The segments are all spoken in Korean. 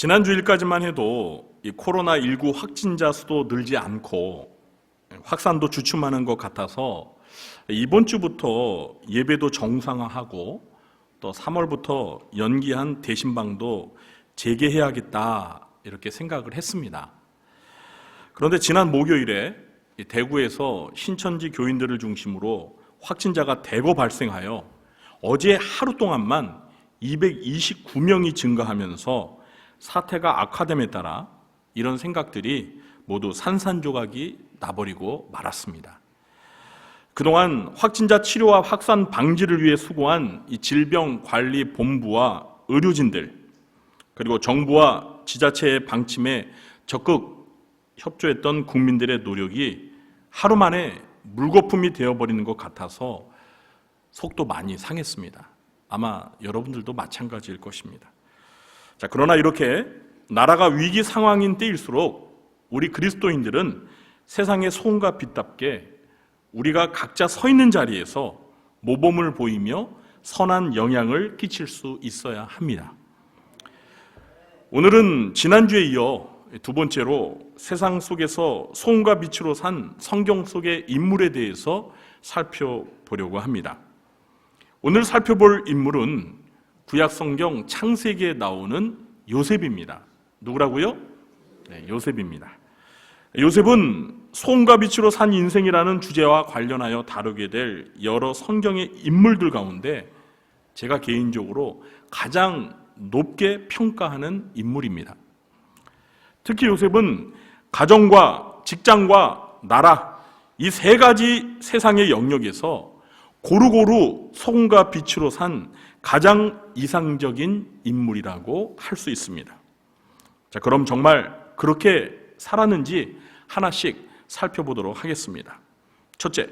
지난주일까지만 해도 이 코로나19 확진자 수도 늘지 않고 확산도 주춤하는 것 같아서 이번 주부터 예배도 정상화하고 또 3월부터 연기한 대신방도 재개해야겠다 이렇게 생각을 했습니다. 그런데 지난 목요일에 대구에서 신천지 교인들을 중심으로 확진자가 대거 발생하여 어제 하루 동안만 229명이 증가하면서 사태가 악화됨에 따라 이런 생각들이 모두 산산조각이 나버리고 말았습니다. 그동안 확진자 치료와 확산 방지를 위해 수고한 이 질병관리본부와 의료진들, 그리고 정부와 지자체의 방침에 적극 협조했던 국민들의 노력이 하루 만에 물거품이 되어버리는 것 같아서 속도 많이 상했습니다. 아마 여러분들도 마찬가지일 것입니다. 자, 그러나 이렇게 나라가 위기 상황인 때일수록 우리 그리스도인들은 세상의 소음과 빛답게 우리가 각자 서 있는 자리에서 모범을 보이며 선한 영향을 끼칠 수 있어야 합니다. 오늘은 지난주에 이어 두 번째로 세상 속에서 소음과 빛으로 산 성경 속의 인물에 대해서 살펴보려고 합니다. 오늘 살펴볼 인물은 구약 성경 창세기에 나오는 요셉입니다. 누구라고요? 네, 요셉입니다. 요셉은 소음과 빛으로 산 인생이라는 주제와 관련하여 다루게 될 여러 성경의 인물들 가운데 제가 개인적으로 가장 높게 평가하는 인물입니다. 특히 요셉은 가정과 직장과 나라 이 세 가지 세상의 영역에서 고루고루 소금과 빛으로 산 가장 이상적인 인물이라고 할 수 있습니다. 자, 그럼 정말 그렇게 살았는지 하나씩 살펴보도록 하겠습니다. 첫째,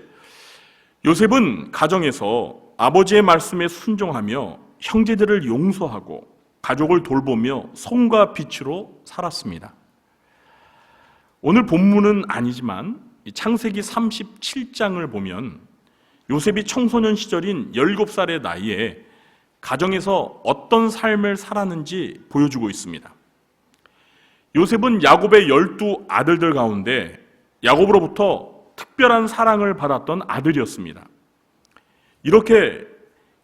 요셉은 가정에서 아버지의 말씀에 순종하며 형제들을 용서하고 가족을 돌보며 소금과 빛으로 살았습니다. 오늘 본문은 아니지만 창세기 37장을 보면 요셉이 청소년 시절인 17살의 나이에 가정에서 어떤 삶을 살았는지 보여주고 있습니다. 요셉은 야곱의 12 아들들 가운데 야곱으로부터 특별한 사랑을 받았던 아들이었습니다. 이렇게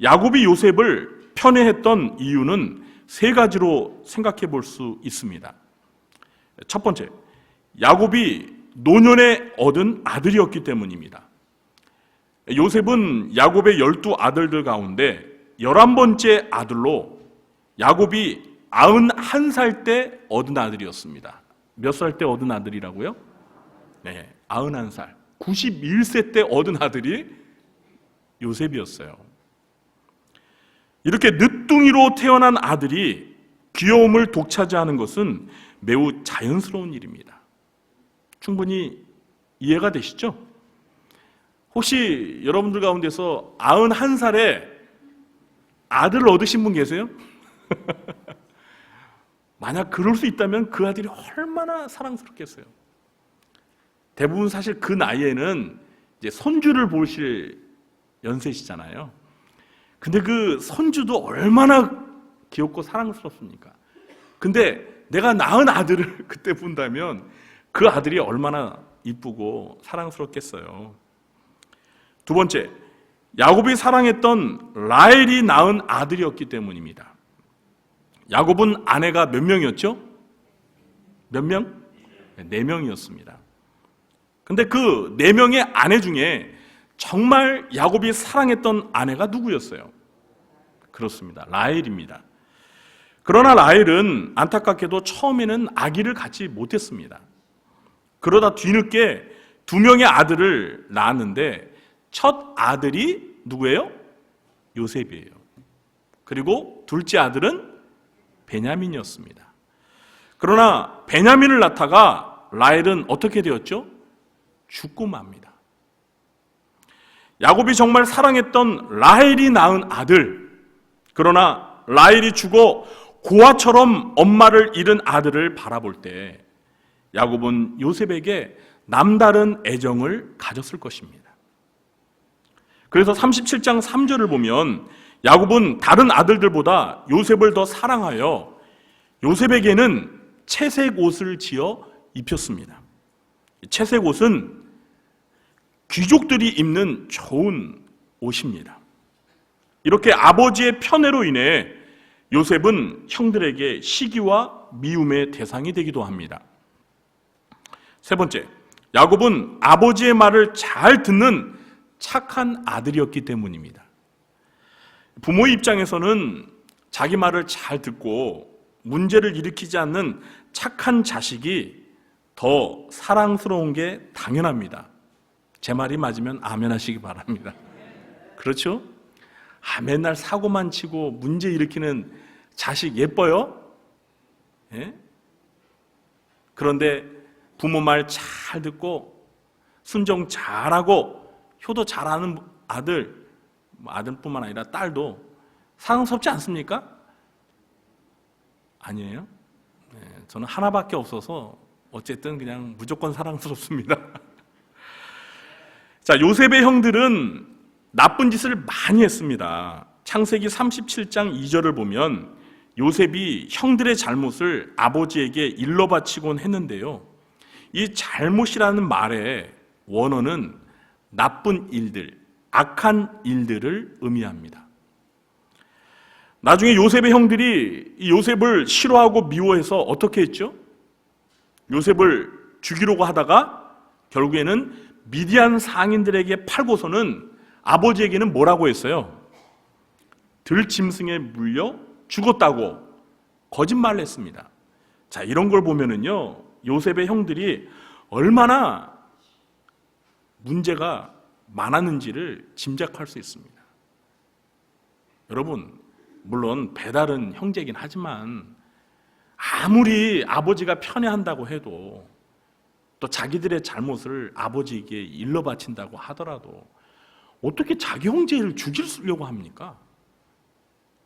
야곱이 요셉을 편애했던 이유는 세 가지로 생각해 볼 수 있습니다. 첫 번째, 야곱이 노년에 얻은 아들이었기 때문입니다. 요셉은 야곱의 12 아들들 가운데 11번째 아들로 야곱이 91살 때 얻은 아들이었습니다. 몇 살 때 얻은 아들이라고요? 네, 91살. 91세 때 얻은 아들이 요셉이었어요. 이렇게 늦둥이로 태어난 아들이 귀여움을 독차지하는 것은 매우 자연스러운 일입니다. 충분히 이해가 되시죠? 혹시 여러분들 가운데서 91살에 아들을 얻으신 분 계세요? 만약 그럴 수 있다면 그 아들이 얼마나 사랑스럽겠어요. 대부분 사실 그 나이에는 이제 손주를 보실 연세시잖아요. 근데 그 손주도 얼마나 귀엽고 사랑스럽습니까? 근데 내가 낳은 아들을 그때 본다면 그 아들이 얼마나 이쁘고 사랑스럽겠어요. 두 번째, 야곱이 사랑했던 라헬이 낳은 아들이었기 때문입니다. 야곱은 아내가 몇 명이었죠? 몇 명? 4명이었습니다. 근데 그 4명의 아내 중에 정말 야곱이 사랑했던 아내가 누구였어요? 그렇습니다. 라헬입니다. 그러나 라헬은 안타깝게도 처음에는 아기를 갖지 못했습니다. 그러다 뒤늦게 2명의 아들을 낳았는데 첫 아들이 누구예요? 요셉이에요. 그리고 둘째 아들은 베냐민이었습니다. 그러나 베냐민을 낳다가 라헬은 어떻게 되었죠? 죽고 맙니다. 야곱이 정말 사랑했던 라헬이 낳은 아들, 그러나 라헬이 죽어 고아처럼 엄마를 잃은 아들을 바라볼 때 야곱은 요셉에게 남다른 애정을 가졌을 것입니다. 그래서 37장 3절을 보면 야곱은 다른 아들들보다 요셉을 더 사랑하여 요셉에게는 채색 옷을 지어 입혔습니다. 채색 옷은 귀족들이 입는 좋은 옷입니다. 이렇게 아버지의 편애로 인해 요셉은 형들에게 시기와 미움의 대상이 되기도 합니다. 세 번째, 야곱은 아버지의 말을 잘 듣는 착한 아들이었기 때문입니다. 부모의 입장에서는 자기 말을 잘 듣고 문제를 일으키지 않는 착한 자식이 더 사랑스러운 게 당연합니다. 제 말이 맞으면 아멘 하시기 바랍니다. 그렇죠? 맨날 사고만 치고 문제 일으키는 자식 예뻐요? 예? 그런데 부모 말 잘 듣고 순종 잘하고 효도 잘하는 아들뿐만 아니라 딸도 사랑스럽지 않습니까? 아니에요? 네, 저는 하나밖에 없어서 어쨌든 그냥 무조건 사랑스럽습니다. 자, 요셉의 형들은 나쁜 짓을 많이 했습니다. 창세기 37장 2절을 보면 요셉이 형들의 잘못을 아버지에게 일러 바치곤 했는데요. 이 잘못이라는 말의 원어는 나쁜 일들, 악한 일들을 의미합니다. 나중에 요셉의 형들이 이 요셉을 싫어하고 미워해서 어떻게 했죠? 요셉을 죽이려고 하다가 결국에는 미디안 상인들에게 팔고서는 아버지에게는 뭐라고 했어요? 들짐승에 물려 죽었다고 거짓말을 했습니다. 자, 이런 걸 보면은요, 요셉의 형들이 얼마나 문제가 많았는지를 짐작할 수 있습니다. 여러분, 물론 배달은 형제이긴 하지만 아무리 아버지가 편애한다고 해도 또 자기들의 잘못을 아버지에게 일러 바친다고 하더라도 어떻게 자기 형제를 죽이려고 합니까?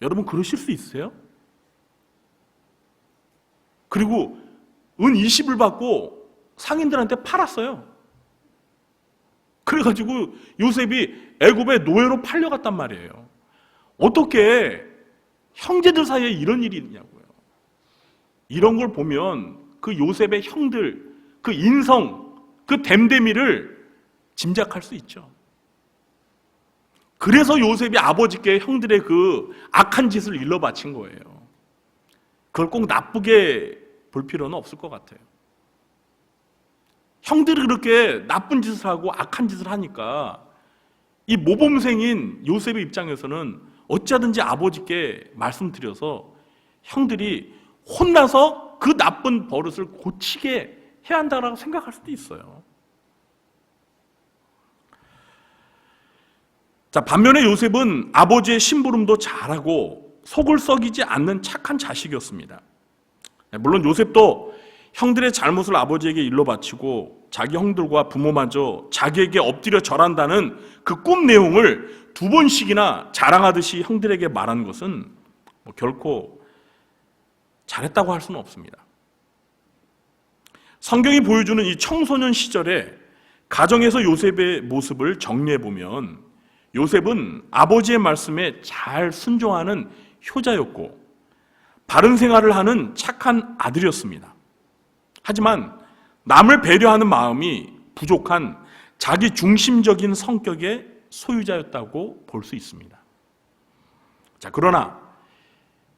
여러분, 그러실 수 있어요? 그리고 은 20을 받고 상인들한테 팔았어요. 그래가지고 요셉이 애굽의 노예로 팔려갔단 말이에요. 어떻게 형제들 사이에 이런 일이 있냐고요. 이런 걸 보면 그 요셉의 형들, 그 인성, 그 댐데미를 짐작할 수 있죠. 그래서 요셉이 아버지께 형들의 그 악한 짓을 일러 바친 거예요. 그걸 꼭 나쁘게 볼 필요는 없을 것 같아요. 형들이 그렇게 나쁜 짓을 하고 악한 짓을 하니까 이 모범생인 요셉의 입장에서는 어찌하든지 아버지께 말씀드려서 형들이 혼나서 그 나쁜 버릇을 고치게 해야 한다고 생각할 수도 있어요. 자, 반면에 요셉은 아버지의 심부름도 잘하고 속을 썩이지 않는 착한 자식이었습니다. 물론 요셉도 형들의 잘못을 아버지에게 일러 바치고 자기 형들과 부모마저 자기에게 엎드려 절한다는 그 꿈 내용을 2번씩이나 자랑하듯이 형들에게 말한 것은 결코 잘했다고 할 수는 없습니다. 성경이 보여주는 이 청소년 시절에 가정에서 요셉의 모습을 정리해 보면 요셉은 아버지의 말씀에 잘 순종하는 효자였고 바른 생활을 하는 착한 아들이었습니다. 하지만 남을 배려하는 마음이 부족한 자기 중심적인 성격의 소유자였다고 볼 수 있습니다. 자, 그러나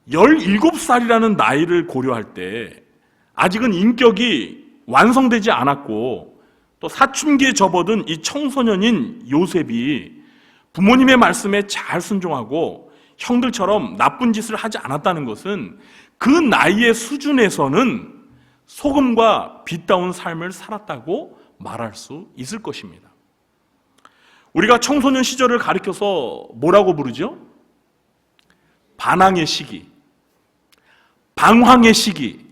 17살이라는 나이를 고려할 때 아직은 인격이 완성되지 않았고 또 사춘기에 접어든 이 청소년인 요셉이 부모님의 말씀에 잘 순종하고 형들처럼 나쁜 짓을 하지 않았다는 것은 그 나이의 수준에서는 소금과 빛다운 삶을 살았다고 말할 수 있을 것입니다. 우리가 청소년 시절을 가리켜서 뭐라고 부르죠? 반항의 시기, 방황의 시기,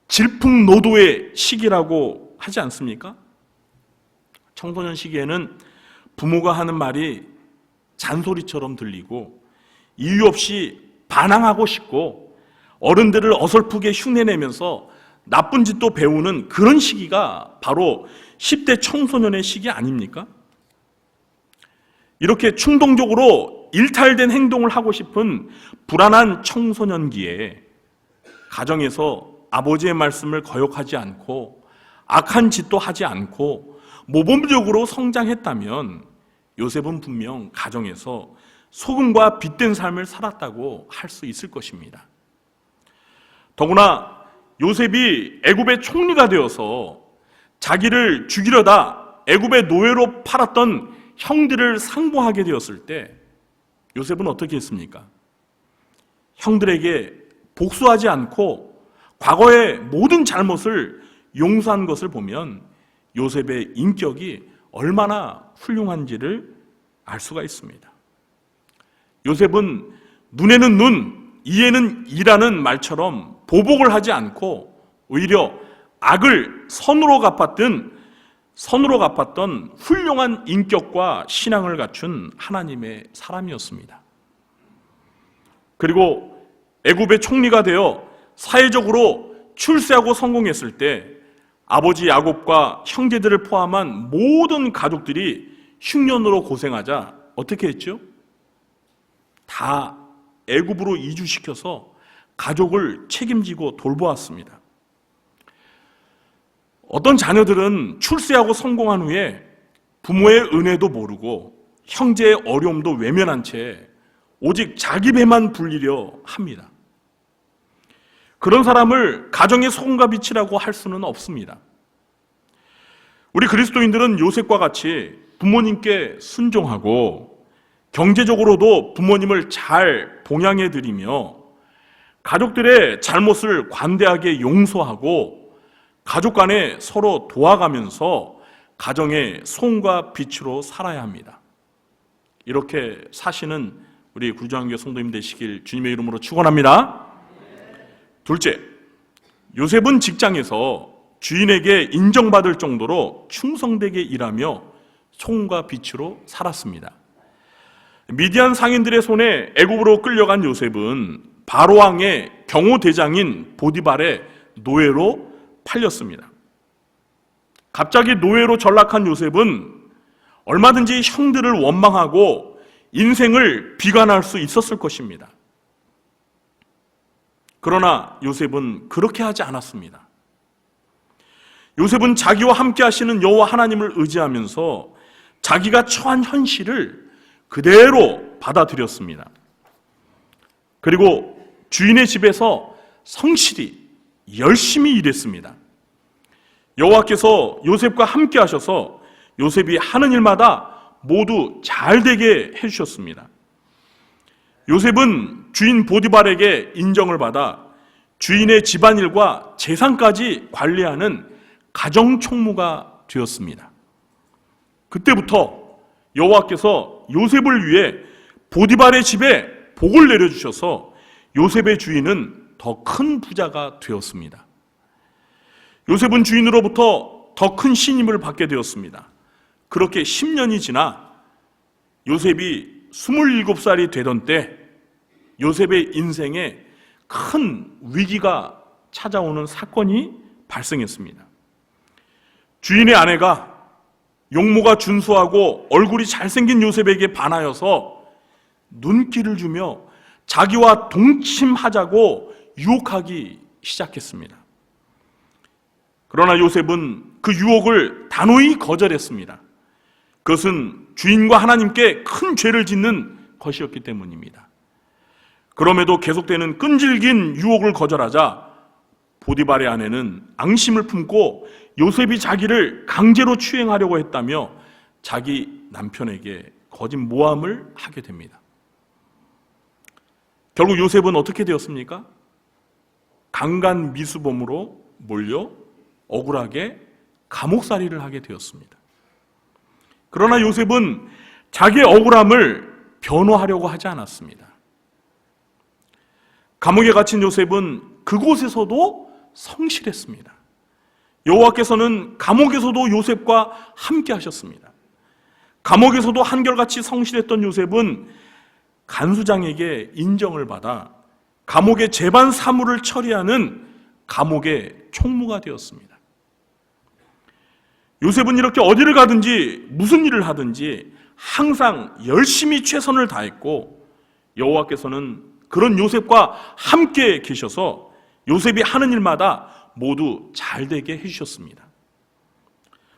질풍노도의 시기라고 하지 않습니까? 청소년 시기에는 부모가 하는 말이 잔소리처럼 들리고 이유 없이 반항하고 싶고 어른들을 어설프게 흉내내면서 나쁜 짓도 배우는 그런 시기가 바로 10대 청소년의 시기 아닙니까? 이렇게 충동적으로 일탈된 행동을 하고 싶은 불안한 청소년기에 가정에서 아버지의 말씀을 거역하지 않고 악한 짓도 하지 않고 모범적으로 성장했다면 요셉은 분명 가정에서 소금과 빛된 삶을 살았다고 할 수 있을 것입니다. 더구나 요셉이 애굽의 총리가 되어서 자기를 죽이려다 애굽의 노예로 팔았던 형들을 상봉하게 되었을 때 요셉은 어떻게 했습니까? 형들에게 복수하지 않고 과거의 모든 잘못을 용서한 것을 보면 요셉의 인격이 얼마나 훌륭한지를 알 수가 있습니다. 요셉은 눈에는 눈, 이에는 이라는 말처럼 보복을 하지 않고 오히려 악을 선으로 갚았던 훌륭한 인격과 신앙을 갖춘 하나님의 사람이었습니다. 그리고 애굽의 총리가 되어 사회적으로 출세하고 성공했을 때 아버지 야곱과 형제들을 포함한 모든 가족들이 흉년으로 고생하자 어떻게 했죠? 다 애굽으로 이주시켜서 가족을 책임지고 돌보았습니다. 어떤 자녀들은 출세하고 성공한 후에 부모의 은혜도 모르고 형제의 어려움도 외면한 채 오직 자기 배만 불리려 합니다. 그런 사람을 가정의 소금과 빛이라고 할 수는 없습니다. 우리 그리스도인들은 요셉과 같이 부모님께 순종하고 경제적으로도 부모님을 잘 봉양해 드리며 가족들의 잘못을 관대하게 용서하고 가족 간에 서로 도와가면서 가정의 소금과 빛으로 살아야 합니다. 이렇게 사시는 우리 구주한교 성도님 되시길 주님의 이름으로 축원합니다. 둘째, 요셉은 직장에서 주인에게 인정받을 정도로 충성되게 일하며 소금과 빛으로 살았습니다. 미디안 상인들의 손에 애굽으로 끌려간 요셉은 바로왕의 경호대장인 보디발의 노예로 팔렸습니다. 갑자기 노예로 전락한 요셉은 얼마든지 형들을 원망하고 인생을 비관할 수 있었을 것입니다. 그러나 요셉은 그렇게 하지 않았습니다. 요셉은 자기와 함께 하시는 여호와 하나님을 의지하면서 자기가 처한 현실을 그대로 받아들였습니다. 그리고 주인의 집에서 성실히 열심히 일했습니다. 여호와께서 요셉과 함께 하셔서 요셉이 하는 일마다 모두 잘 되게 해주셨습니다. 요셉은 주인 보디발에게 인정을 받아 주인의 집안일과 재산까지 관리하는 가정총무가 되었습니다. 그때부터 여호와께서 요셉을 위해 보디발의 집에 복을 내려주셔서 요셉의 주인은 더 큰 부자가 되었습니다. 요셉은 주인으로부터 더 큰 신임을 받게 되었습니다. 그렇게 10년이 지나 요셉이 27살이 되던 때 요셉의 인생에 큰 위기가 찾아오는 사건이 발생했습니다. 주인의 아내가 용모가 준수하고 얼굴이 잘생긴 요셉에게 반하여서 눈길을 주며 자기와 동침하자고 유혹하기 시작했습니다. 그러나 요셉은 그 유혹을 단호히 거절했습니다. 그것은 주인과 하나님께 큰 죄를 짓는 것이었기 때문입니다. 그럼에도 계속되는 끈질긴 유혹을 거절하자 보디발의 아내는 앙심을 품고 요셉이 자기를 강제로 추행하려고 했다며 자기 남편에게 거짓 모함을 하게 됩니다. 결국 요셉은 어떻게 되었습니까? 강간 미수범으로 몰려 억울하게 감옥살이를 하게 되었습니다. 그러나 요셉은 자기의 억울함을 변호하려고 하지 않았습니다. 감옥에 갇힌 요셉은 그곳에서도 성실했습니다. 여호와께서는 감옥에서도 요셉과 함께 하셨습니다. 감옥에서도 한결같이 성실했던 요셉은 간수장에게 인정을 받아 감옥의 재반 사무를 처리하는 감옥의 총무가 되었습니다. 요셉은 이렇게 어디를 가든지 무슨 일을 하든지 항상 열심히 최선을 다했고 여호와께서는 그런 요셉과 함께 계셔서 요셉이 하는 일마다 모두 잘 되게 해주셨습니다.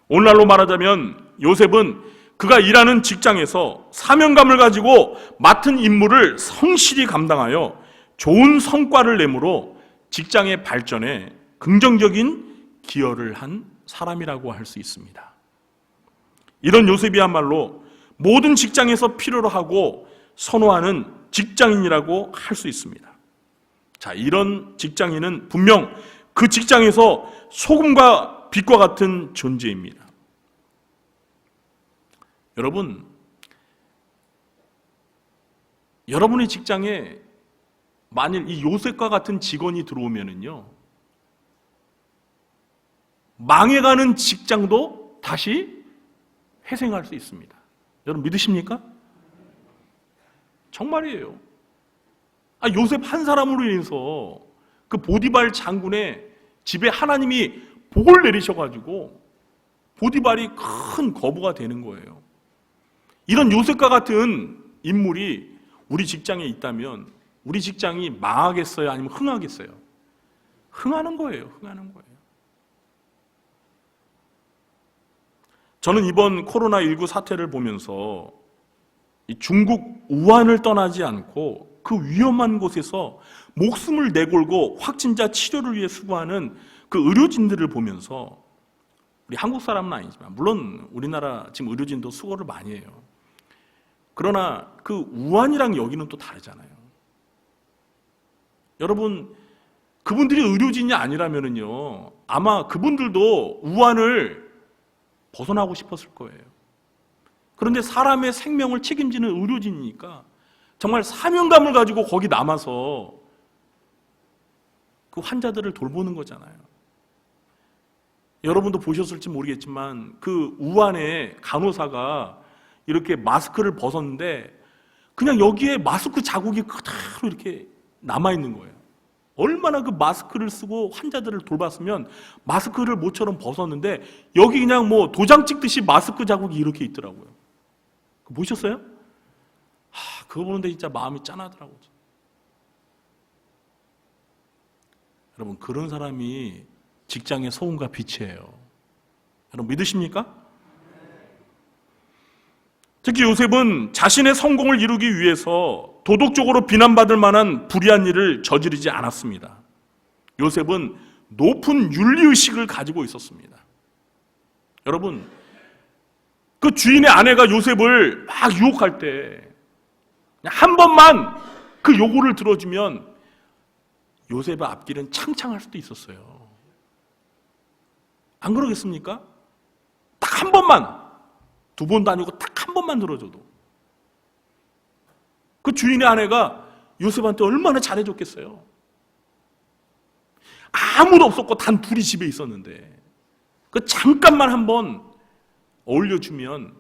오늘날로 말하자면 요셉은 그가 일하는 직장에서 사명감을 가지고 맡은 임무를 성실히 감당하여 좋은 성과를 내므로 직장의 발전에 긍정적인 기여를 한 사람이라고 할 수 있습니다. 이런 요셉이야말로 모든 직장에서 필요로 하고 선호하는 직장인이라고 할 수 있습니다. 자, 이런 직장인은 분명 그 직장에서 소금과 빛과 같은 존재입니다. 여러분, 여러분의 직장에 만일 이 요셉과 같은 직원이 들어오면은요, 망해가는 직장도 다시 회생할 수 있습니다. 여러분 믿으십니까? 정말이에요. 요셉 한 사람으로 인해서 그 보디발 장군의 집에 하나님이 복을 내리셔가지고 보디발이 큰 거부가 되는 거예요. 이런 요셉과 같은 인물이 우리 직장에 있다면 우리 직장이 망하겠어요? 아니면 흥하겠어요? 흥하는 거예요. 흥하는 거예요. 저는 이번 코로나19 사태를 보면서 이 중국 우한을 떠나지 않고 그 위험한 곳에서 목숨을 내걸고 확진자 치료를 위해 수고하는 그 의료진들을 보면서 우리 한국 사람은 아니지만 물론 우리나라 지금 의료진도 수고를 많이 해요. 그러나 그 우한이랑 여기는 또 다르잖아요. 여러분, 그분들이 의료진이 아니라면요 아마 그분들도 우한을 벗어나고 싶었을 거예요. 그런데 사람의 생명을 책임지는 의료진이니까 정말 사명감을 가지고 거기 남아서 그 환자들을 돌보는 거잖아요. 여러분도 보셨을지 모르겠지만 그 우한의 간호사가 이렇게 마스크를 벗었는데 그냥 여기에 마스크 자국이 그대로 이렇게 남아있는 거예요. 얼마나 그 마스크를 쓰고 환자들을 돌봤으면 마스크를 모처럼 벗었는데 여기 그냥 뭐 도장 찍듯이 마스크 자국이 이렇게 있더라고요. 보셨어요? 그거 보는데 진짜 마음이 짠하더라고요. 여러분, 그런 사람이 직장의 소금과 빛이에요. 여러분 믿으십니까? 특히 요셉은 자신의 성공을 이루기 위해서 도덕적으로 비난받을 만한 불의한 일을 저지르지 않았습니다. 요셉은 높은 윤리의식을 가지고 있었습니다. 여러분, 그 주인의 아내가 요셉을 막 유혹할 때 한 번만 그 요구를 들어주면 요셉의 앞길은 창창할 수도 있었어요. 안 그러겠습니까? 딱 한 번만, 두 번도 아니고 딱 한 번만 들어줘도 그 주인의 아내가 요셉한테 얼마나 잘해줬겠어요. 아무도 없었고 단 둘이 집에 있었는데 그 잠깐만 한번 어울려주면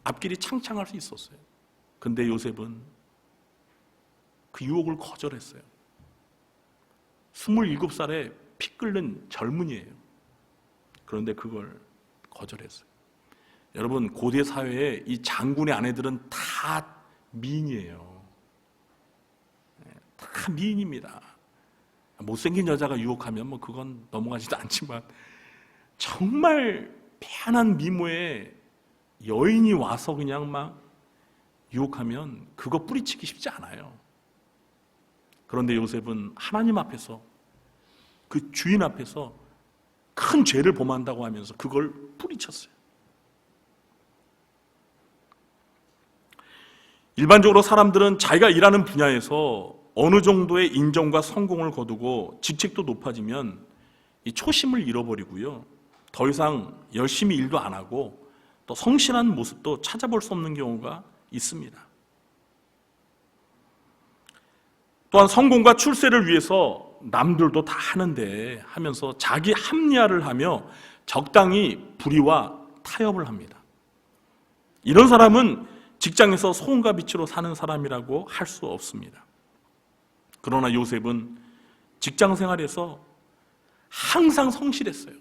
앞길이 창창할 수 있었어요. 근데 요셉은 그 유혹을 거절했어요. 27살에 피 끓는 젊은이에요. 그런데 그걸 거절했어요. 여러분, 고대 사회에 이 장군의 아내들은 다 미인이에요. 다 미인입니다. 못생긴 여자가 유혹하면 뭐 그건 넘어가지도 않지만 정말 편한 미모의 여인이 와서 그냥 막 유혹하면 그거 뿌리치기 쉽지 않아요. 그런데 요셉은 하나님 앞에서 그 주인 앞에서 큰 죄를 범한다고 하면서 그걸 뿌리쳤어요. 일반적으로 사람들은 자기가 일하는 분야에서 어느 정도의 인정과 성공을 거두고 직책도 높아지면 이 초심을 잃어버리고요. 더 이상 열심히 일도 안 하고 또 성실한 모습도 찾아볼 수 없는 경우가 있습니다. 또한 성공과 출세를 위해서 남들도 다 하는데 하면서 자기 합리화를 하며 적당히 불의와 타협을 합니다. 이런 사람은 직장에서 소금과 빛으로 사는 사람이라고 할 수 없습니다. 그러나 요셉은 직장 생활에서 항상 성실했어요.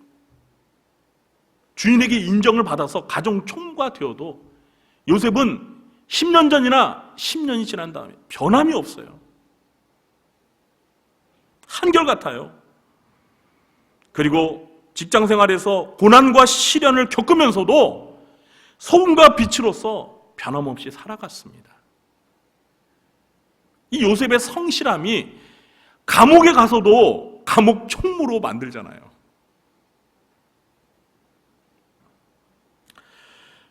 주인에게 인정을 받아서 가정 총무가 되어도 요셉은 10년 전이나 10년이 지난 다음에 변함이 없어요. 한결같아요. 그리고 직장 생활에서 고난과 시련을 겪으면서도 소금과 빛으로서 변함없이 살아갔습니다. 이 요셉의 성실함이 감옥에 가서도 감옥 총무로 만들잖아요.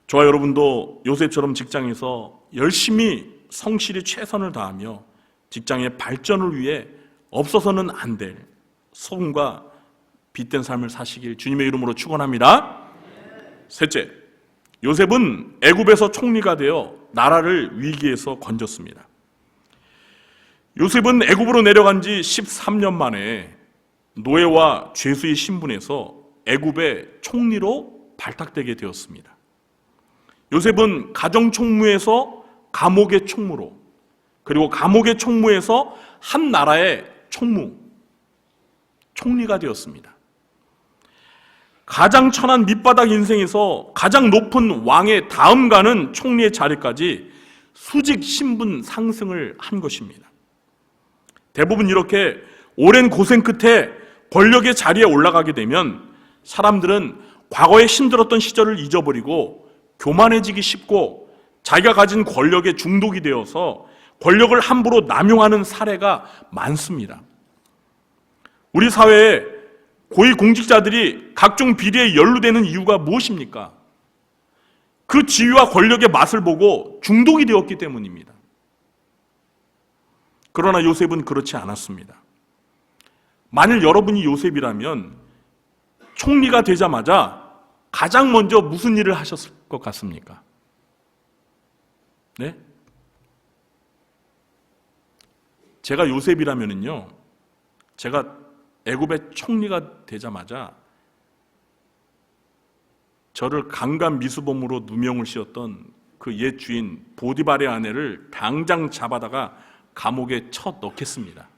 저와 여러분도 요셉처럼 직장에서 열심히 성실히 최선을 다하며 직장의 발전을 위해 없어서는 안 될 소금과 빛된 삶을 사시길 주님의 이름으로 축원합니다. 셋째, 요셉은 애굽에서 총리가 되어 나라를 위기에서 건졌습니다. 요셉은 애굽으로 내려간 지 13년 만에 노예와 죄수의 신분에서 애굽의 총리로 발탁되게 되었습니다. 요셉은 가정총무에서 감옥의 총무로, 그리고 감옥의 총무에서 한 나라의 총리가 되었습니다. 가장 천한 밑바닥 인생에서 가장 높은 왕의 다음 가는 총리의 자리까지 수직 신분 상승을 한 것입니다. 대부분 이렇게 오랜 고생 끝에 권력의 자리에 올라가게 되면 사람들은 과거에 힘들었던 시절을 잊어버리고 교만해지기 쉽고 자기가 가진 권력에 중독이 되어서 권력을 함부로 남용하는 사례가 많습니다. 우리 사회에 고위공직자들이 각종 비리에 연루되는 이유가 무엇입니까? 그 지위와 권력의 맛을 보고 중독이 되었기 때문입니다. 그러나 요셉은 그렇지 않았습니다. 만일 여러분이 요셉이라면 총리가 되자마자 가장 먼저 무슨 일을 하셨을 것 같습니까? 네? 제가 요셉이라면요, 제가 애굽의 총리가 되자마자 저를 강간 미수범으로 누명을 씌웠던 그 옛 주인 보디발의 아내를 당장 잡아다가 감옥에 쳐 넣겠습니다.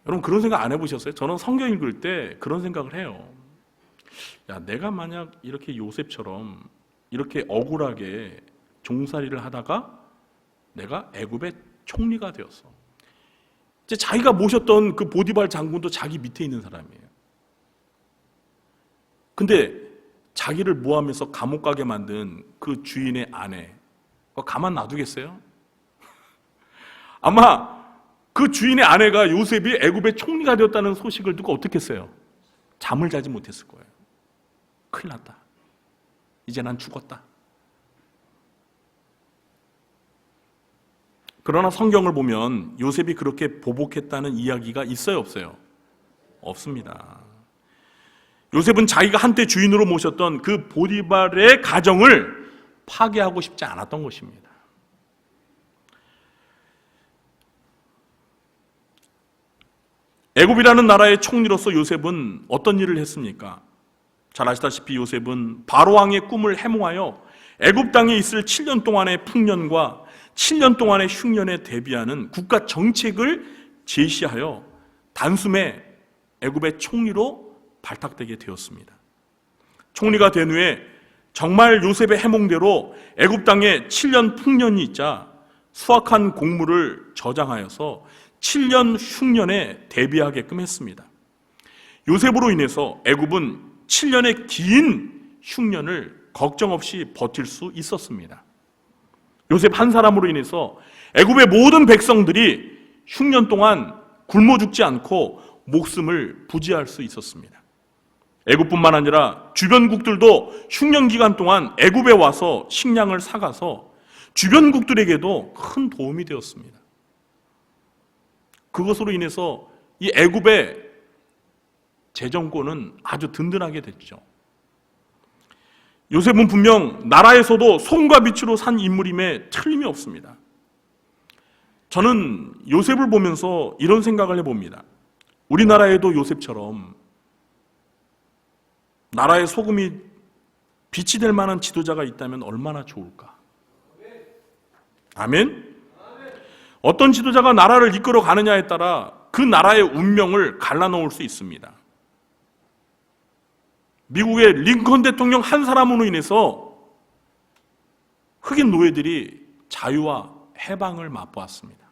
여러분 그런 생각 안 해보셨어요? 저는 성경 읽을 때 그런 생각을 해요. 야, 내가 만약 이렇게 요셉처럼 이렇게 억울하게 종살이를 하다가 내가 애굽의 총리가 되었어. 이제 자기가 모셨던 그 보디발 장군도 자기 밑에 있는 사람이에요. 근데 자기를 모함해서 감옥 가게 만든 그 주인의 아내, 가만 놔두겠어요? 아마 그 주인의 아내가 요셉이 애굽의 총리가 되었다는 소식을 듣고 어떻게 했어요? 잠을 자지 못했을 거예요. 큰일 났다. 이제 난 죽었다. 그러나 성경을 보면 요셉이 그렇게 보복했다는 이야기가 있어요, 없어요? 없습니다. 요셉은 자기가 한때 주인으로 모셨던 그 보디발의 가정을 파괴하고 싶지 않았던 것입니다. 애굽이라는 나라의 총리로서 요셉은 어떤 일을 했습니까? 잘 아시다시피 요셉은 바로왕의 꿈을 해몽하여 애굽 땅에 있을 7년 동안의 풍년과 7년 동안의 흉년에 대비하는 국가 정책을 제시하여 단숨에 애굽의 총리로 발탁되게 되었습니다. 총리가 된 후에 정말 요셉의 해몽대로 애굽 땅에 7년 풍년이 있자 수확한 곡물을 저장하여서 7년 흉년에 대비하게끔 했습니다. 요셉으로 인해서 애굽은 7년의 긴 흉년을 걱정 없이 버틸 수 있었습니다. 요셉 한 사람으로 인해서 애굽의 모든 백성들이 흉년 동안 굶어 죽지 않고 목숨을 부지할 수 있었습니다. 애굽뿐만 아니라 주변국들도 흉년 기간 동안 애굽에 와서 식량을 사가서 주변국들에게도 큰 도움이 되었습니다. 그것으로 인해서 이 애굽의 재정권은 아주 든든하게 됐죠. 요셉은 분명 나라에서도 소금과 빛으로 산 인물임에 틀림이 없습니다. 저는 요셉을 보면서 이런 생각을 해봅니다. 우리나라에도 요셉처럼 나라의 소금이 빛이 될 만한 지도자가 있다면 얼마나 좋을까? 아멘? 어떤 지도자가 나라를 이끌어 가느냐에 따라 그 나라의 운명을 갈라놓을 수 있습니다. 미국의 링컨 대통령 한 사람으로 인해서 흑인 노예들이 자유와 해방을 맛보았습니다.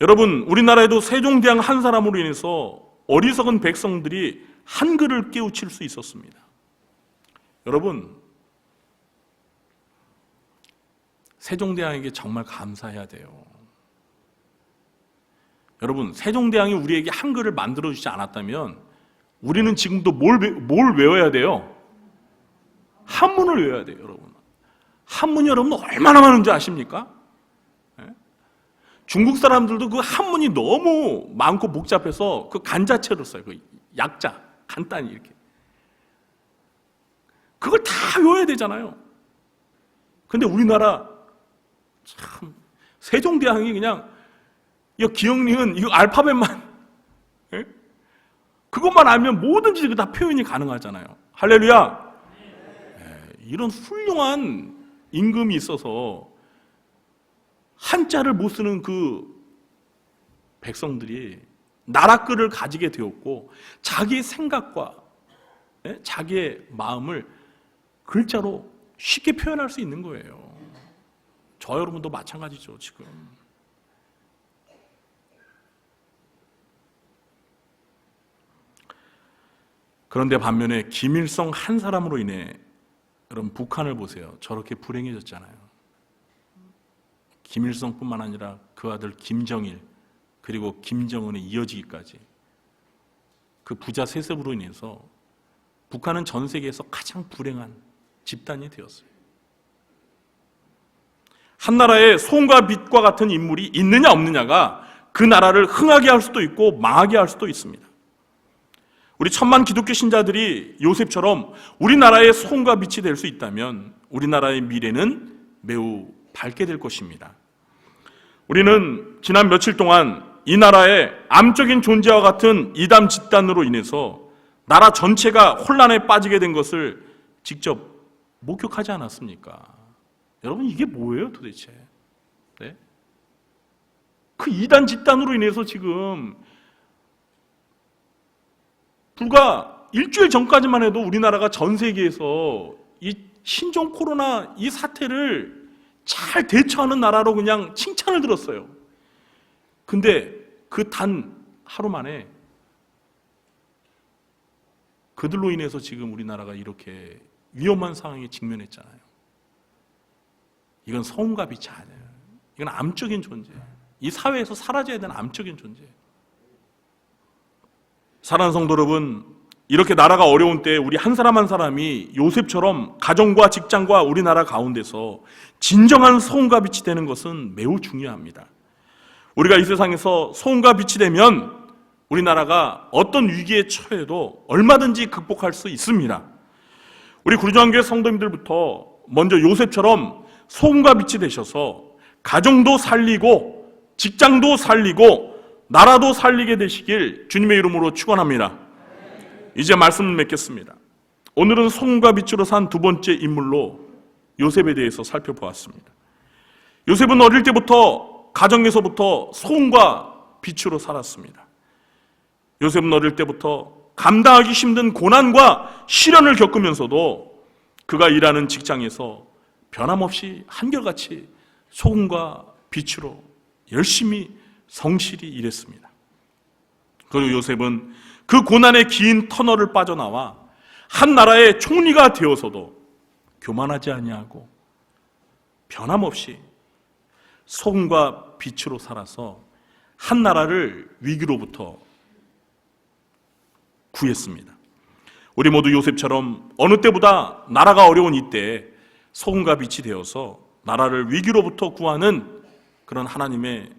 여러분, 우리나라에도 세종대왕 한 사람으로 인해서 어리석은 백성들이 한글을 깨우칠 수 있었습니다. 여러분, 세종대왕에게 정말 감사해야 돼요. 여러분, 세종대왕이 우리에게 한글을 만들어주지 않았다면 우리는 지금도 뭘 외워야 돼요? 한문을 외워야 돼요, 여러분. 한문이 여러분 얼마나 많은지 아십니까? 중국 사람들도 그 한문이 너무 많고 복잡해서 그 간자체로 써요. 그 약자, 간단히 이렇게. 그걸 다 외워야 되잖아요. 근데 우리나라 참 세종대왕이 그냥 이 기억니은 이 알파벳만 그것만 알면 뭐든지 다 표현이 가능하잖아요. 할렐루야. 이런 훌륭한 임금이 있어서 한자를 못 쓰는 그 백성들이 나라글을 가지게 되었고 자기의 생각과 자기의 마음을 글자로 쉽게 표현할 수 있는 거예요. 저 여러분도 마찬가지죠, 지금. 그런데 반면에 김일성 한 사람으로 인해 여러분 북한을 보세요. 저렇게 불행해졌잖아요. 김일성뿐만 아니라 그 아들 김정일 그리고 김정은에 이어지기까지 그 부자 세습으로 인해서 북한은 전 세계에서 가장 불행한 집단이 되었어요. 한 나라에 소금과 빛과 같은 인물이 있느냐 없느냐가 그 나라를 흥하게 할 수도 있고 망하게 할 수도 있습니다. 우리 천만 기독교 신자들이 요셉처럼 우리나라의 소금과 빛이 될 수 있다면 우리나라의 미래는 매우 밝게 될 것입니다. 우리는 지난 며칠 동안 이 나라의 암적인 존재와 같은 이단 집단으로 인해서 나라 전체가 혼란에 빠지게 된 것을 직접 목격하지 않았습니까? 여러분, 이게 뭐예요 도대체? 네? 그 이단 집단으로 인해서 지금 불과 일주일 전까지만 해도 우리나라가 전 세계에서 이 신종 코로나 이 사태를 잘 대처하는 나라로 그냥 칭찬을 들었어요. 근데 그 단 하루 만에 그들로 인해서 지금 우리나라가 이렇게 위험한 상황에 직면했잖아요. 이건 소금과 빛이 아니에요. 이건 암적인 존재예요. 이 사회에서 사라져야 되는 암적인 존재예요. 사랑하는 성도 여러분, 이렇게 나라가 어려운 때 우리 한 사람 한 사람이 요셉처럼 가정과 직장과 우리나라 가운데서 진정한 소금과 빛이 되는 것은 매우 중요합니다. 우리가 이 세상에서 소금과 빛이 되면 우리나라가 어떤 위기에 처해도 얼마든지 극복할 수 있습니다. 우리 구리정교회 성도님들부터 먼저 요셉처럼 소금과 빛이 되셔서 가정도 살리고 직장도 살리고 나라도 살리게 되시길 주님의 이름으로 축원합니다. 이제 말씀을 맺겠습니다. 오늘은 소금과 빛으로 산 두 번째 인물로 요셉에 대해서 살펴보았습니다. 요셉은 어릴 때부터 가정에서부터 소금과 빛으로 살았습니다. 요셉은 어릴 때부터 감당하기 힘든 고난과 시련을 겪으면서도 그가 일하는 직장에서 변함없이 한결같이 소금과 빛으로 열심히 성실히 일했습니다. 그리고 요셉은 그 고난의 긴 터널을 빠져나와 한 나라의 총리가 되어서도 교만하지 아니하고 변함없이 소금과 빛으로 살아서 한 나라를 위기로부터 구했습니다. 우리 모두 요셉처럼 어느 때보다 나라가 어려운 이때 소금과 빛이 되어서 나라를 위기로부터 구하는 그런 하나님의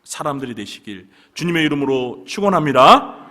사람들이 되시길 주님의 이름으로 축원합니다.